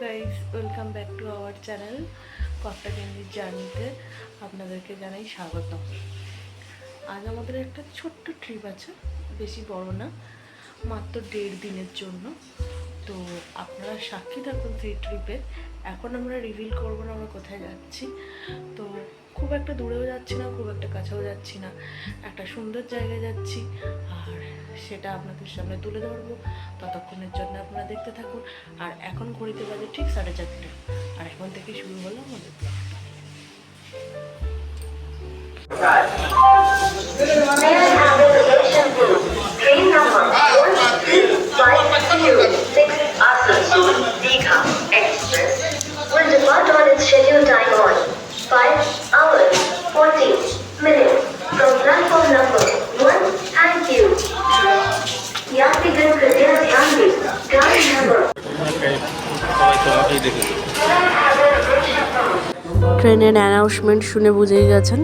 Guys, welcome back to our channel কত্তাকেন্দির জার্নিতে আপনাদেরকে জানাই স্বাগত। আজ আমাদের একটা ছোট্ট ট্রিপ আছে, বেশি বড় না, মাত্র 1.5 দিনের জন্য। তো আপনারা সাক্ষী থাকুন সেই ট্রিপে। এখন আমরা রিভিল করবো না আমরা কোথায় যাচ্ছি। তো খুব একটা দূরেও যাচ্ছি না, খুব একটা কাছেও যাচ্ছি না, একটা সুন্দর জায়গায় যাচ্ছি আর সেটা আপনাদের সামনে তুলে ধরবো। ততক্ষণের জন্য আপনারা দেখতে থাকুন। আর এখন ঘড়িতে বাজে ঠিক 4:30, আর এখন থেকে শুরু হলো আমাদের ব্লগটা। Train number 1256 Asansol Digha Express will depart on its scheduled time on 5 hours 40 minutes from platform number 1. Thank you. यात्रीगण कृपया ध्यान दें, गाड़ी नंबर ট্রেনের অ্যানাউন্সমেন্ট শুনে বুঝেই গেছেন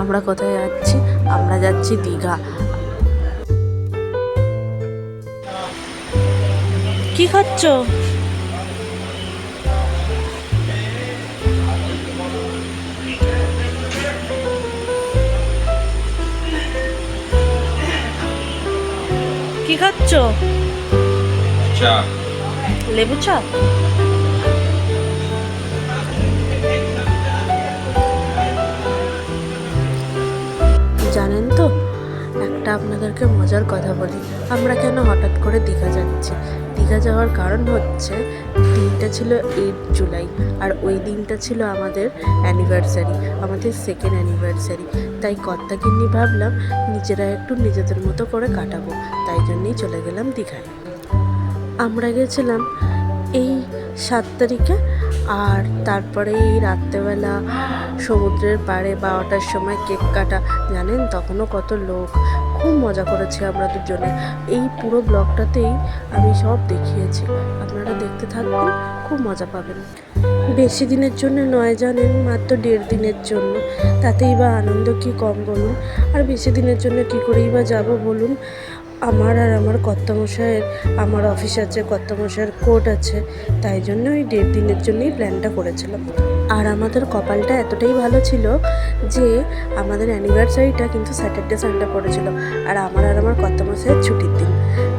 আমরা কোথায় যাচ্ছি। আমরা যাচ্ছি দীঘা। কি খাচ্ছ? কি খাচ্ছ? চা। লেবু চা। জানেন তো, একটা আপনাদেরকে মজার কথা বলি। আমরা কেন হঠাৎ করে দীঘা যাচ্ছি? দীঘা যাওয়ার কারণ হচ্ছে, দিনটা ছিল 8 জুলাই আর ওই দিনটা ছিল আমাদের অ্যানিভার্সারি, আমাদের সেকেন্ড অ্যানিভার্সারি। তাই কত্তাকিন্নি ভাবলাম নিজেরা একটু নিজেদের মতো করে কাটাবো, তাই জন্যই চলে গেলাম দীঘায়। আমরা গেছিলাম এই 7 তারিখে, আর তারপরে এই রাত্রেবেলা সমুদ্রের পাড়ে 12টার সময় কেক কাটা। জানেন তখনও কত লোক, খুব মজা করেছি আমরা দুজনে। এই পুরো ব্লগটাতেই আমি সব দেখিয়েছি, আপনারা দেখতে থাকবেন, খুব মজা পাবেন। বেশি দিনের জন্য নয় জানেন, মাত্র 1.5 দিনের জন্য, তাতেই বা আনন্দ কি কম বলুন। আর বেশি দিনের জন্য কী করেই বা যাবো বলুন। আমার আর আমার কর্তামশাইয়ের, আমার অফিস আছে, কর্তামশাইয়ের কোর্ট আছে, তাই জন্য ওই 1.5 দিনের জন্যই প্ল্যানটা করেছিলাম। আর আমাদের কপালটা এতটাই ভালো ছিল যে আমাদের অ্যানিভার্সারিটা কিন্তু স্যাটারডে সানডে পড়েছিল, আর আমার কর্তামশাইয়ের ছুটির দিন।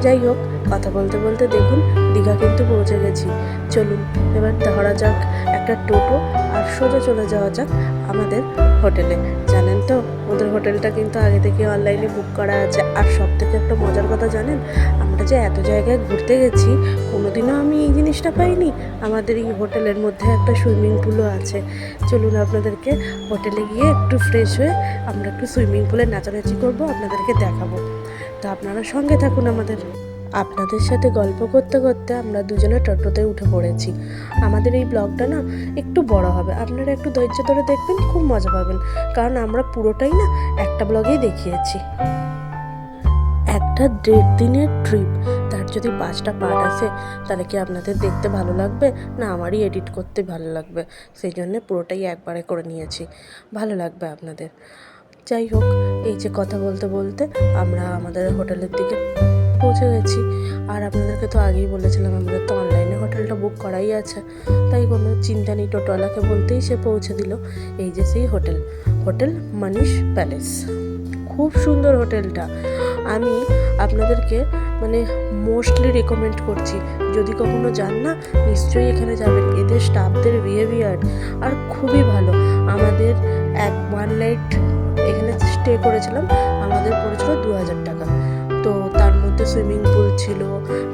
যাই হোক, কথা বলতে বলতে দেখুন দীঘা কিন্তু পৌঁছে গেছি। চলুন এবার ধরা যাক একটা টোটো, আর সোজা চলে যাওয়া যাক আমাদের হোটেলে। জানেন তো, ওদের হোটেলটা কিন্তু আগে থেকে অনলাইনে বুক করা আছে। আর সব থেকে একটা মজার কথা জানেন, আমরা যে এত জায়গায় ঘুরতে গেছি, কোনোদিনও আমি এই জিনিসটা পাইনি, আমাদের এই হোটেলের মধ্যে একটা সুইমিং পুলও আছে। চলুন আপনাদেরকে হোটেলে গিয়ে একটু ফ্রেশ হয়ে আমরা একটু সুইমিং পুলে নাচানাচি করবো, আপনাদেরকে দেখাবো। তো আপনারা সঙ্গে থাকুন আমাদের। আপনাদের সাথে গল্প করতে করতে আমরা দুজনে টোটোতে উঠে পড়েছি। আমাদের এই ব্লগটা না একটু বড় হবে, আপনারা একটু ধৈর্য ধরে দেখবেন, খুব মজা পাবেন, কারণ আমরা পুরোটাই না একটা ব্লগেই দেখিয়েছি। একটা 1.5 দিনের ট্রিপ, তার যদি 5টা পার্ট আসে, তাহলে কি আপনাদের দেখতে ভালো লাগবে না আমারই এডিট করতে ভালো লাগবে? সেই জন্য পুরোটাই একবারে করে নিয়েছি, ভালো লাগবে আপনাদের। যাই হোক, এই যে কথা বলতে বলতে আমরা আমাদের হোটেলের দিকে পৌঁছে গেছি। আর আপনাদেরকে তো আগেই বলেছিলাম আমাদের তো অনলাইনে হোটেলটা বুক করাই আছে, তাই কোনো চিন্তা নেই। টোটোওয়ালাকে বলতেই সে পৌঁছে দিল। এই যে সেই হোটেল মনীষ প্যালেস। খুব সুন্দর হোটেলটা, আমি আপনাদেরকে মোস্টলি রেকমেন্ড করছি। যদি কখনো যান না, নিশ্চয়ই এখানে যাবেন। এদের স্টাফদের বিহেভিয়ার আর খুবই ভালো। আমাদের 1 নাইট এখানে স্টে করেছিলাম, আমাদের পড়েছিল 2000 টাকা। তো তার মধ্যে সুইমিং পুল ছিল,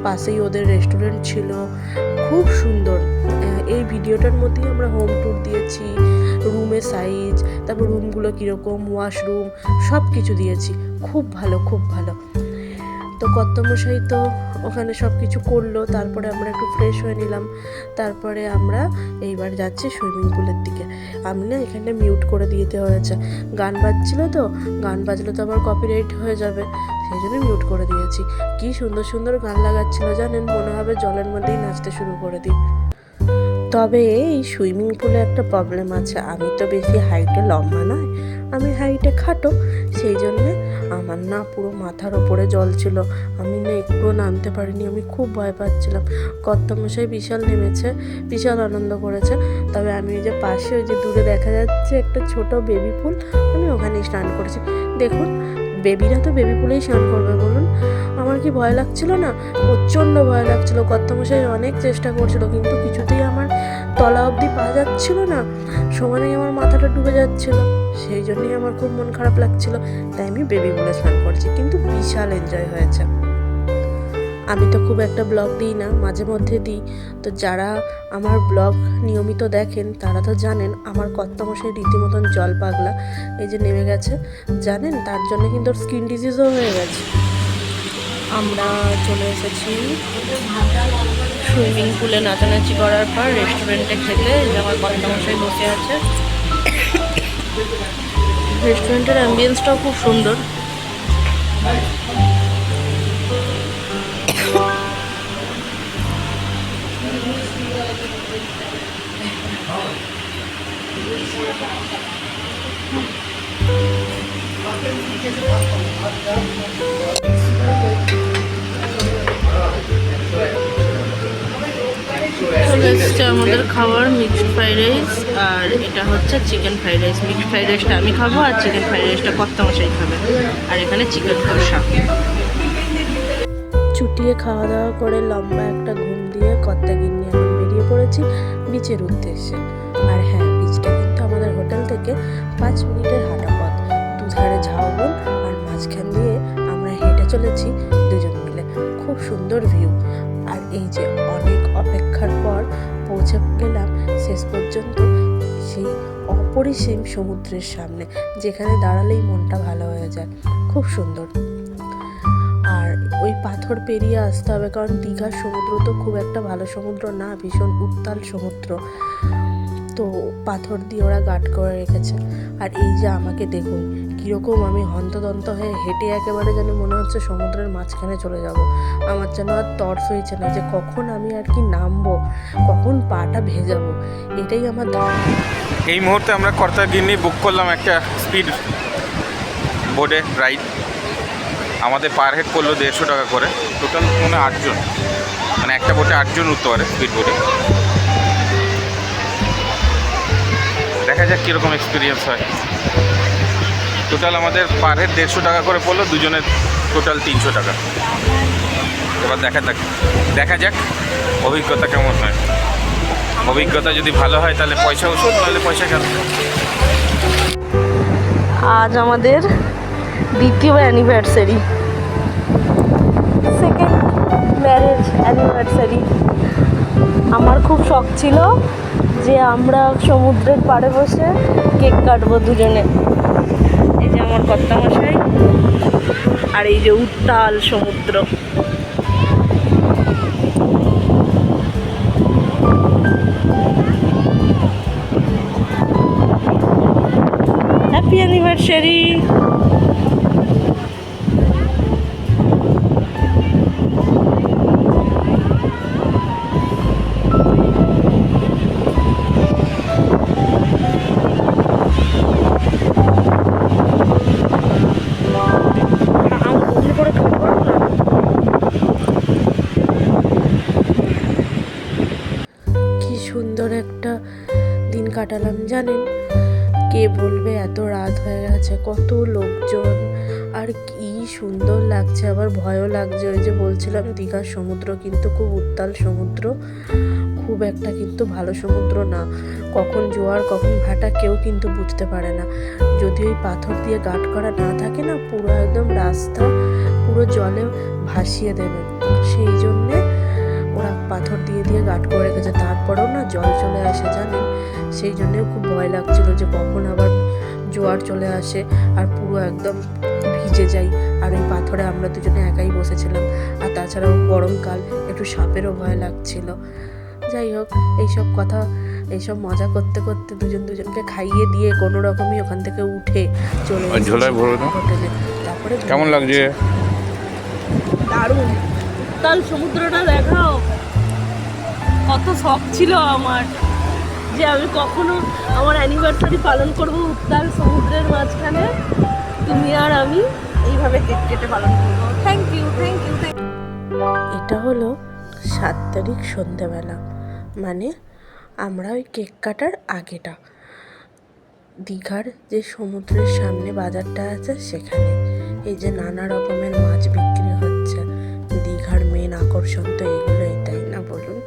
পাশেই ওদের রেস্টুরেন্ট ছিল, খুব সুন্দর। এই ভিডিওটার মধ্যেই আমরা হোম ট্যুর দিয়েছি, রুমের সাইজ, তারপর রুমগুলো কীরকম, ওয়াশরুম, সব কিছু দিয়েছি। খুব ভালো, খুব ভালো। তো কর্তামশাই তো ওখানে সব কিছু করলো, তারপরে আমরা একটু ফ্রেশ হয়ে নিলাম। তারপরে আমরা এইবার যাচ্ছি সুইমিং পুলের দিকে। আমি না এখানে মিউট করে দিতে হয়েছে, গান বাজছিল তো, গান বাজলে তো আবার কপিরাইট হয়ে যাবে, সেই জন্য মিউট করে দিয়েছি। কি সুন্দর সুন্দর গান লাগাচ্ছিল জানেন, মনে হবে জলের মধ্যেই নাচতে শুরু করে দিই। তবে এই সুইমিং পুলে একটা প্রবলেম আছে, আমি তো বেশি হাইটে লম্বা নয়, আমি হাইটে খাটো, সেই জন্যে আমার না পুরো মাথার ওপরে জল ছিল, আমি না একটুও নামতে পারিনি, আমি খুব ভয় পাচ্ছিলাম। কর্তামশাই বিশাল নেমেছে, বিশাল আনন্দ করেছে। তবে আমি ওই যে পাশে ওই যে দূরে দেখা যাচ্ছে একটা ছোট বেবি পুল, আমি ওখানেই স্নান করেছি। দেখুন, বেবিরা তো বেবি পুলেই স্নান করবে বলুন, আমার কি ভয় লাগছিল না? প্রচণ্ড ভয় লাগছিল। কর্তামশাই অনেক চেষ্টা করছিল, কিন্তু কিছুতেই আমার তলা অবধি পা যাচ্ছিল না, সমানেই আমার মাথাটা ডুবে যাচ্ছিল। সেই জন্যই আমার খুব মন খারাপ লাগছিল, তাই আমি বেবি পুলে স্নান করেছি, কিন্তু বিশাল এনজয় হয়েছে। আমি তো খুব একটা ব্লগ দিই না, মাঝে মধ্যে দিই। তো যারা আমার ব্লগ নিয়মিত দেখেন তারা তো জানেন আমার কর্তামশাই রীতিমতন জল পাগলা। এই যে নেমে গেছে, জানেন তার জন্য কিন্তু ওর স্কিন ডিজিজও হয়ে গেছে। আমরা চলে এসেছি সুইমিং পুলে নাচানাচি করার পর রেস্টুরেন্টে খেতে। এই যে আমার কর্তামশাই বসে আছে। রেস্টুরেন্টের অ্যাম্বিয়েন্সটাও খুব সুন্দর। চলে এসছে আমাদের খাবার, মিক্সড ফ্রাইড রাইস, আর এটা হচ্ছে chicken fried rice. Mixed fried রাইসটা আমি খাবো, আর চিকেন ফ্রাইড রাইসটা কর্তামশাই খাবে। আর এখানে চিকেন কষা। চুটিয়ে খাওয়া দাওয়া করে লম্বা একটা ঘুম দিয়ে কর্তাগিন্নি এখন বেরিয়ে পড়েছি বিচের উদ্দেশ্যে। আর হ্যাঁ, বিচটা কিন্তু আমাদের হোটেল থেকে 5 মিনিটের হাঁটা পথ। দুধারে ঝাউবন আর মাঝখান দিয়ে আমরা হেঁটে চলেছি দুজন মিলে। খুব সুন্দর ভিউ। আর এই যে অনেক অপেক্ষার পর পৌঁছে গেলাম শেষ পর্যন্ত সেই অপরিসীম সমুদ্রের সামনে, যেখানে দাঁড়ালেই মনটা ভালো হয়ে যায়। খুব সুন্দর। আর ওই পাথর পেরিয়ে আসতে হবে, কারণ দীঘার সমুদ্র তো খুব একটা ভালো সমুদ্র না, ভীষণ উত্তাল সমুদ্র। তো পাথর দিয়ে ওরা গার্ড করে রেখেছে। আর এই যে আমাকে দেখুন কীরকম আমি হন্তদন্ত হয়ে হেঁটে একেবারে যেন মনে হচ্ছে সমুদ্রের মাঝখানে চলে যাব। আমার যেন আর তর্স হয়েছে না যে কখন আমি আর কি নামবো, কখন পাটা ভেজাবো, এটাই আমার ধারণা। এই মুহূর্তে আমরা কর্তাগিন্নি বুক করলাম একটা স্পিড বোটে রাইড। আমাদের পার হেড পড়লো 150 টাকা করে। টোটাল মনে হয় 8 জন, মানে একটা বোটে 8 জন উঠতে পারে স্পিড বোটে। দেখা যাক কীরকম এক্সপিরিয়েন্স হয়। টোটাল আমাদের পার হেড 150 টাকা করে পড়লো, দুজনের টোটাল 300 টাকা। এবার দেখা যাক অভিজ্ঞতা কেমন হয়। অভিজ্ঞতা যদি ভালো হয় তাহলে পয়সা ওষুধ, নাহলে পয়সা কেন। আজ আমাদের দ্বিতীয় অ্যানিভার্সারি, সেকেন্ড ম্যারেজ অ্যানিভার্সারি। আমার খুব শখ ছিল যে আমরা সমুদ্রের পাড়ে বসে কেক কাটবো দুজনে। এই যে আমার কর্তামশাই, আর এই যে উত্তাল সমুদ্র। Happy anniversary. কি সুন্দর একটা দিন কাটালাম জানেন। কে বলবে এত রাত হয়ে গেছে, কত লোকজন, আর কি সুন্দর লাগছে, আবার ভয়ও লাগছে। ওই যে বলছিলাম দীঘার সমুদ্র কিন্তু খুব উত্তাল সমুদ্র, খুব একটা কিন্তু ভালো সমুদ্র না। কখন জোয়ার কখন ভাটা কেউ কিন্তু বুঝতে পারে না। যদি ওই পাথর দিয়ে গার্ড করা না থাকে না, পুরো একদম রাস্তা পুরো জলে ভাসিয়ে দেবে। সেই জন্যে ওরা পাথর দিয়ে গার্ড করে রেখেছে। তারপরেও না জল চলে আসে জানেন, সেই জন্যেও খুব ভয় লাগছিল যে কখন আবার জোয়ার চলে আসে আর পুরো একদম ভিজে যাই। আর ওই পাথরে আমরা দুজনে একাই বসেছিলাম, আর তাছাড়াও গরমকাল, একটু সাপেরও ভয় লাগছিল। যাই হোক, এইসব মজা করতে করতে দুজনকে খাইয়ে দিয়ে কোনো রকমই ওখান থেকে উঠে চলে হোটেলে। তারপরে কেমন লাগছে? দারুণ। উত্তাল সমুদ্রটা দেখাও। কত শখ ছিল আমার যে আমি কখনো আমার অ্যানিভার্সারি পালন করব উত্তাল সমুদ্রের মাঝখানে, তুমি আর আমি এইভাবে কেক কেটে পালন করবো। Thank you, thank you. এটা হলো 7 তারিখ সন্ধেবেলা, মানে আমরা ওই কেক কাটার আগেটা দীঘার যে সমুদ্রের সামনে বাজারটা আছে সেখানে এই যে নানা রকমের মাছ বিক্রি হচ্ছে। দীঘার মেন আকর্ষণ তো এগুলোই, তাই না বলুন?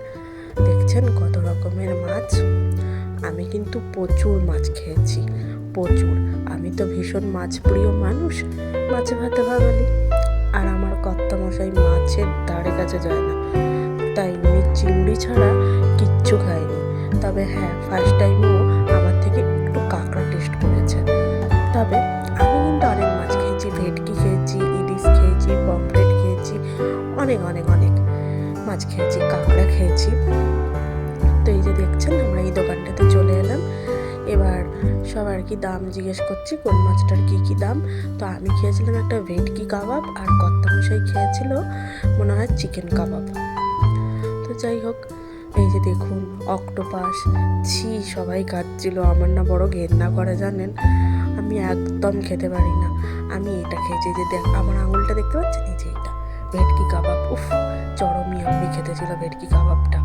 দেখছেন কত রকমের মাছ। আমি কিন্তু প্রচুর মাছ খেয়েছি, প্রচুর। আমি তো ভীষণ মাছ প্রিয় মানুষ, মাছে ভাতে বাঙালি। আর আমার কর্তামশাই মাছের ধারে কাছে যায় না, তাই উনি চিংড়ি ছাড়া কিচ্ছু খায়নি। তবে হ্যাঁ, ফার্স্ট টাইমও আমার থেকে একটু কাঁকড়া টেস্ট করেছে। তবে আমি কিন্তু অনেক মাছ খেয়েছি, ভেটকি খেয়েছি, ইলিশ খেয়েছি, পমফ্রেট খেয়েছি, অনেক অনেক অনেক মাছ খেয়েছি, কাঁকড়া খেয়েছি। তো এই যে দেখছেন আমরা এই দোকানটাতে চলে এলাম। এবার সব আর কি দাম জিজ্ঞেস করছি, কোন মাছটার কী কী দাম। তো আমি খেয়েছিলাম একটা ভেটকি কাবাব, আর কর্তামশাই খেয়েছিল মনে হয় চিকেন কাবাব। তো যাই হোক, এই যে দেখুন অক্টোপাস, সবাই খাচ্ছিল। আমার না বড় ঘেন্না করে জানেন, আমি একদম খেতে পারি না। আমি এটা খেয়েছি, যে দেখ আমার আঙুলটা দেখতে পাচ্ছেন, এই যে এটা ভেটকি কাবাব। উফ, চরমই আমি খেতে ছিল ভেটকি কাবাবটা।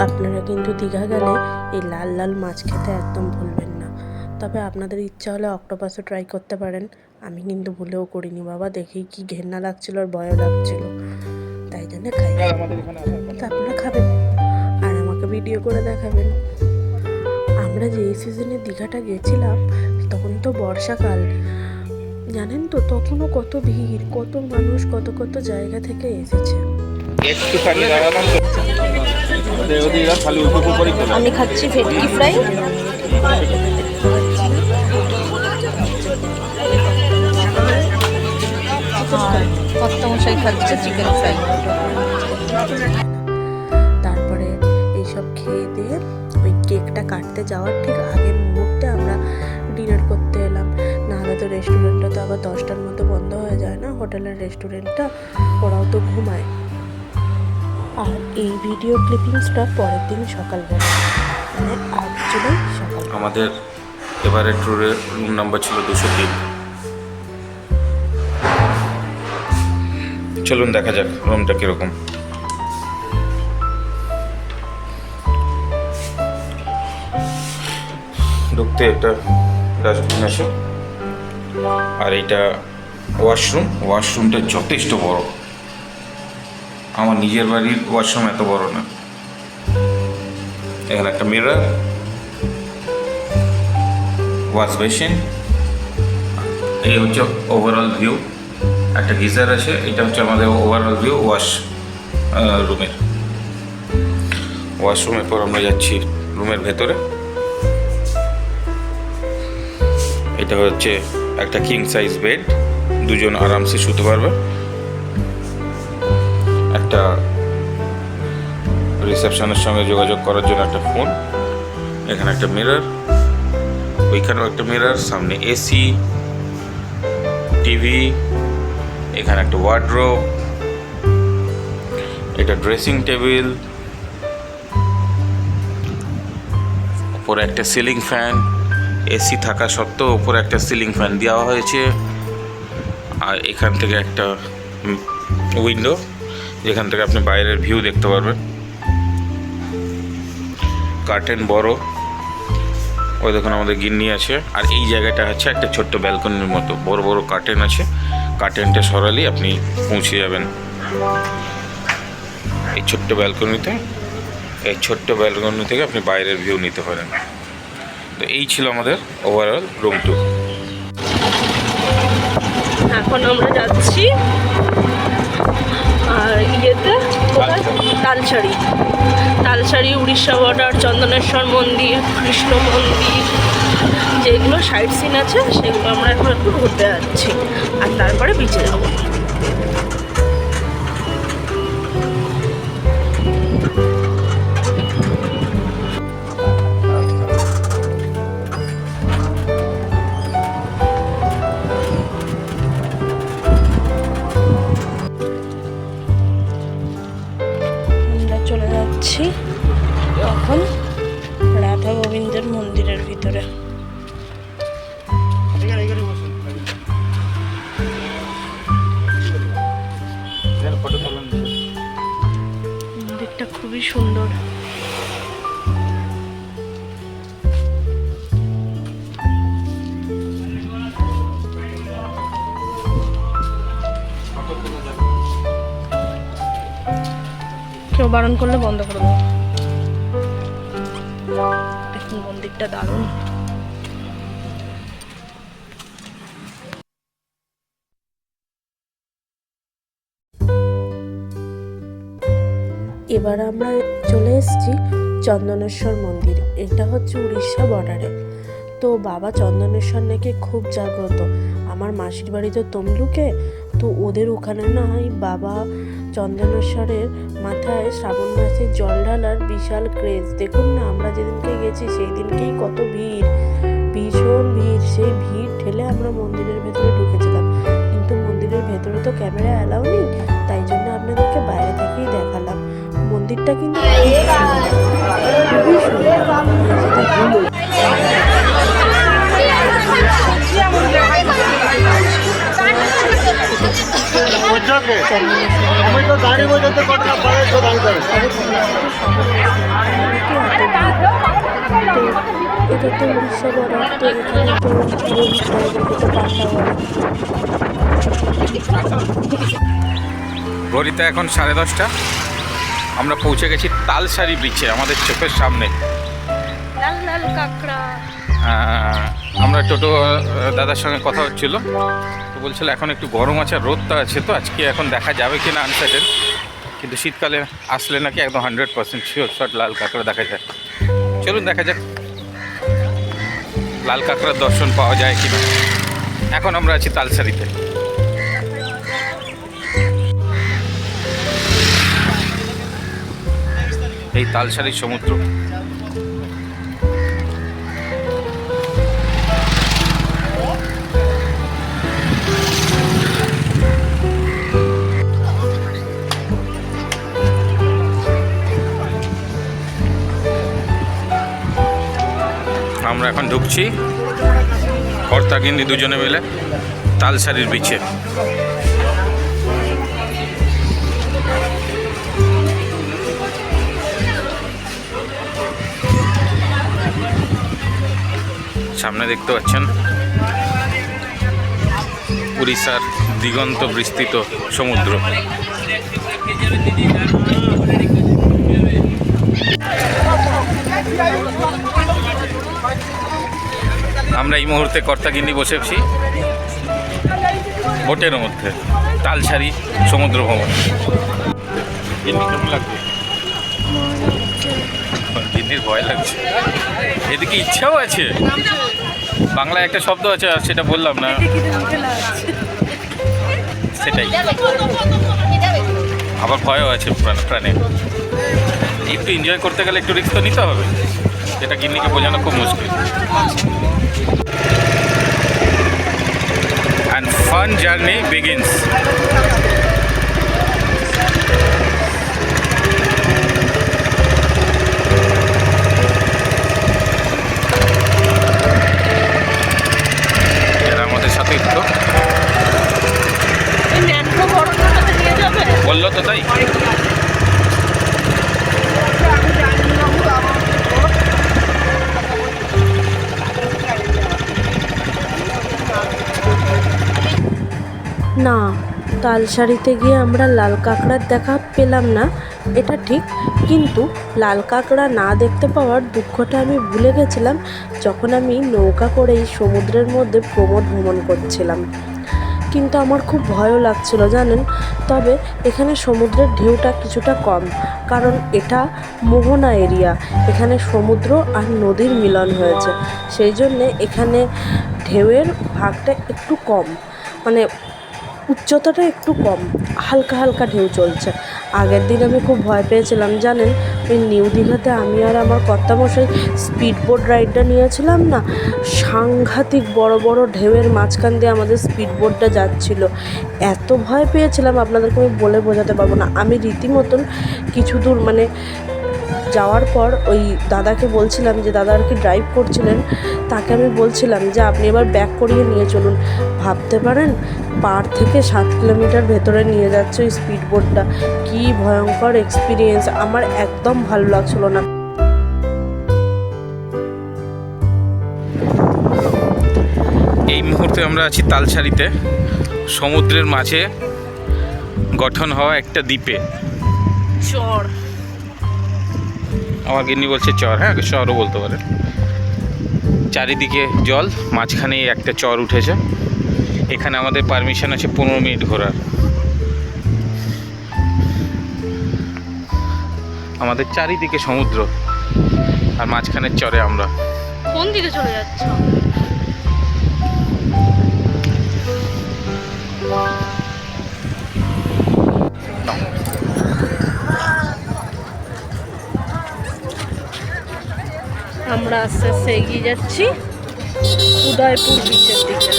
আপনারা কিন্তু দীঘা গেলে এই লাল লাল মাছ খেতে একদম ভুলবেন না। তবে আপনাদের ইচ্ছা হলে অক্টোপাসও ট্রাই করতে পারেন। আমি কিন্তু ভুলেও করিনি বাবা, দেখেই কি ঘেন্না লাগছিল আর ভয়ও লাগছিল, তাই জন্য খাই। তো আপনারা খাবেন আর আমাকে ভিডিও করে দেখাবেন। আমরা যে এই সিজনে দীঘাটা গেছিলাম তখন তো বর্ষাকাল, জানেন তো, তখনও কত ভিড়, কত মানুষ কত কত জায়গা থেকে এসেছে। আমি খাচ্ছি ভেটকি ফ্রাই। কর্তামশাই খাচ্ছে চিকেন ফ্রাই। তারপরে এইসব খেয়ে দিয়ে ওই কেকটা কাটতে যাওয়ার ঠিক আগের মুহূর্তে আমরা ডিনার করতে এলাম। নাহলে তো রেস্টুরেন্টটা তো আবার 10টার মধ্যে বন্ধ হয়ে যায় না, হোটেলের রেস্টুরেন্টটা, ওরাও তো ঘুমায়। আর এই ভিডিও ক্লিপিংসটা পরের দিন সকালবেলা, মানে 8 জুলাই সকাল। আমাদের এবারে ট্যুরের রুম নাম্বার ছিল 203। চলুন দেখা যাক রুমটা কীরকম। ঢুকতে একটা ডাস্টবিন আছে, আর এটা ওয়াশরুম। ওয়াশরুমটা যথেষ্ট বড়, আমার নিজের বাড়ির ওয়াশরুম এত বড় না। এখানে একটা মিরর, ওয়াশ বেসিন, এই হচ্ছে ওভারঅল ভিউ। একটা গিজার আছে, এটা হচ্ছে আমাদের ওভারঅল ভিউ ওয়াশ রুমের। ওয়াশরুমের পর আমরা যাচ্ছি রুমের ভেতরে। এটা হচ্ছে একটা কিং সাইজ বেড, দুজন আরামসে শুতে পারবে। একটা রিসেপশনের সঙ্গে যোগাযোগ করার জন্য একটা ফোন, এখানে একটা মিরর, ওইখানেও একটা মিরর, সামনে এসি, টিভি, এখানে একটা ওয়ার্ড্রোব, এটা ড্রেসিং টেবিল, উপরে একটা সিলিং ফ্যান। এসি থাকা সত্ত্বেও উপরে একটা সিলিং ফ্যান দেওয়া হয়েছে। আর এখান থেকে একটা উইন্ডো, যেখান থেকে আপনি বাইরের ভিউ দেখতে পারবেন। কার্টেন বড়, ওই দেখুন আমাদের গিন্নি আছে। আর এই জায়গাটা হচ্ছে একটা ছোট্ট ব্যালকনির মতো, বড় বড় কার্টেন আছে। কার্টেনটা সরালেই আপনি পৌঁছে যাবেন এই ছোট্ট ব্যালকনিতে। এই ছোট্ট ব্যালকনি থেকে আপনি বাইরের ভিউ নিতে পারেন। তো এই ছিল আমাদের ওভারঅল রুম ট্যুর। এখন আমরা যাচ্ছি আর ইয়েতে তালসারি, উড়িষ্যা বর্ডার, চন্দনেশ্বর মন্দির, কৃষ্ণ মন্দির, যেগুলো সাইট সিন আছে সেগুলো আমরা এখন একটু ঘুরতে যাচ্ছি, আর তারপরে বিচে যাবো। চলে যাচ্ছি এখন রাধা গোবিন্দের মন্দিরের ভিতরে। খুবই সুন্দর। কেউ বারণ করলে বন্ধ করে দেবো। দেখুন মন্দিরটা দারুণ। এবার আমরা চলে এসেছি চন্দনেশ্বর মন্দির। এটা হচ্ছে উড়িষ্যা বর্ডারে। তো বাবা চন্দনেশ্বর নাকি খুব জাগ্রত। আমার মাসির বাড়ি তো তমলুকে, তো ওদের ওখানে না হয় বাবা চন্দনেশ্বরের মাথায় শ্রাবণ মাসে জল ঢালার বিশাল ক্রেজ। দেখুন না, আমরা যেদিনকে গেছি সেই দিনকেই কত ভিড়, ভীষণ ভিড়। সেই ভিড় ঠেলে আমরা মন্দিরের ভেতরে ঢুকেছিলাম, কিন্তু মন্দিরের ভেতরে তো ক্যামেরা অ্যালাউ নেই, তাই জন্য আপনাদেরকে বাইরে থেকেই দেখালাম। মন্দিরটা কিন্তু খুবই সুন্দর। এটা তো উড়িষ্যা বর্ডার, তো এখানে তো ঘড়িতে এখন 10:30। আমরা পৌঁছে গেছি তালসারি ব্রিজে, আমাদের চোখের সামনে। লাল লাল কাঁকড়া। আমরা টোটো দাদার সঙ্গে কথা হচ্ছিল, তো বলছিল এখন একটু গরম আছে, রোদটা আছে, তো আজকে এখন দেখা যাবে কি না আনসার্টেন, কিন্তু শীতকালে আসলে নাকি একদম 100% শিওর শট লাল কাঁকড়া দেখা যায়। চলুন দেখা যাক লাল কাঁকড়ার দর্শন পাওয়া যায় কিনা। এখন আমরা আছি তালসারিতে। এই তালসারির সমুদ্র। আমরা এখন ঢুকছি কর্তাগিন্নি দুজনে মিলে তালসারির বিচে। সামনে দেখতে পাচ্ছেন উড়িষ্যার দিগন্ত বিস্তৃত সমুদ্র। আমরা এই মুহূর্তে কর্তাগিন্নি বসেছি বোটের মধ্যে তালসারি সমুদ্র ভ্রমণ। কেমন লাগবে? গিন্নির ভয় লাগছে, এদিকে ইচ্ছাও আছে। বাংলায় একটা শব্দ আছে, আর সেটা বললাম না, সেটাই। আবার ভয়ও আছে প্রাণে। একটু এনজয় করতে গেলে একটু রিস্ক তো নিতে হবে, এটা গিন্নিকে বোঝানো খুব মুশকিল। And fun journey begins. এরা আমাদের সাথে তো বললো তো তাই। না, তালসারিতে গিয়ে আমরা লাল কাঁকড়ার দেখা পেলাম না, এটা ঠিক, কিন্তু লাল কাঁকড়া না দেখতে পাওয়ার দুঃখটা আমি ভুলে গেছিলাম যখন আমি নৌকা করেই সমুদ্রের মধ্যে ভ্রমণ করছিলাম। কিন্তু আমার খুব ভয়ও লাগছিল জানেন। তবে এখানে সমুদ্রের ঢেউটা কিছুটা কম, কারণ এটা মোহনা এরিয়া, এখানে সমুদ্র আর নদীর মিলন হয়েছে, সেই জন্যে এখানে ঢেউয়ের ভাগটা একটু কম, মানে উচ্চতাটা একটু কম, হালকা হালকা ঢেউ চলছে। আগের দিন আমি খুব ভয় পেয়েছিলাম জানেন, ওই নিউ দীঘাতে আমি আর আমার কর্তামশাই স্পিড বোট রাইডটা নিয়েছিলাম না, সাংঘাতিক বড় বড় ঢেউয়ের মাঝখান দিয়ে আমাদের স্পিড বোটটা যাচ্ছিল। এত ভয় পেয়েছিলাম আপনাদেরকে আমি বলে বোঝাতে পারবো না। আমি রীতিমতন কিছু দূর মানে যাওয়ার পর ওই দাদাকে বলছিলাম, যে দাদা আর কি ড্রাইভ করছিলেন, তাকে আমি বলছিলাম যে আপনি এবার ব্যাক করিয়ে নিয়ে চলুন। ভাবতে পারেন পাড় থেকে 7 কিলোমিটার ভেতরে নিয়ে যাচ্ছে ওই স্পিড বোটটা। কী ভয়ঙ্কর এক্সপিরিয়েন্স, আমার একদম ভালো লাগছিলো না। এই মুহূর্তে আমরা আছি তালসারিতে, সমুদ্রের মাঝে গঠন হওয়া একটা দ্বীপে। চর। আমার গিন্নি বলছে চর, হ্যাঁ চরও বলতে পারে। চারিদিকে জল, মাঝখানে একটা চর উঠেছে। এখানে আমাদের পারমিশন আছে 15 মিনিট ঘোরার। আমাদের চারিদিকে সমুদ্র আর মাঝখানের চরে আমরা। কোন দিকে চলে যাচ্ছ? আমরা আস্তে আস্তে এগিয়ে যাচ্ছি উদয়পুর বিচের দিকে।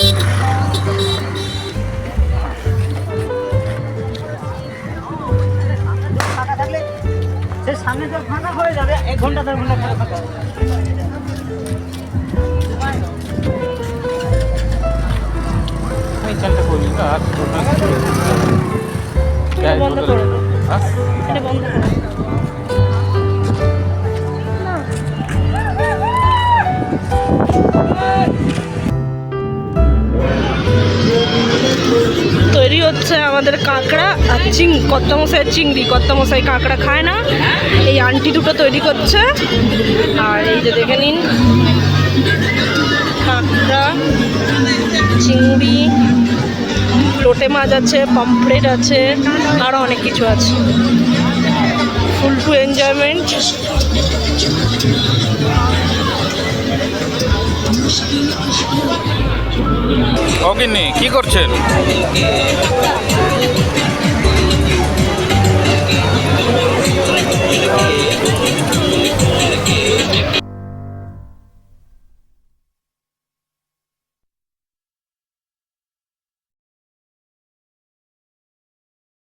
সামনে তো ফাঁকা হয়ে যাবে, 1 ঘন্টা 1.5 ঘন্টা ফাঁকা। বন্ধ করে দাও, এটা বন্ধ করে দাও। তৈরি হচ্ছে আমাদের কাঁকড়া আর কর্তামশাইয়ের চিংড়ি। কর্তামশাই কাঁকড়া খায় না, এই আন্টি দুটো তৈরি করছে। আর এই যে দেখে নিন, কাঁকড়া, চিংড়ি, লোটে মাছ আছে, পমফ্রেট আছে, আরও অনেক কিছু আছে। ফুল টু এনজয়মেন্ট। ও গিন্নি কি করছেন?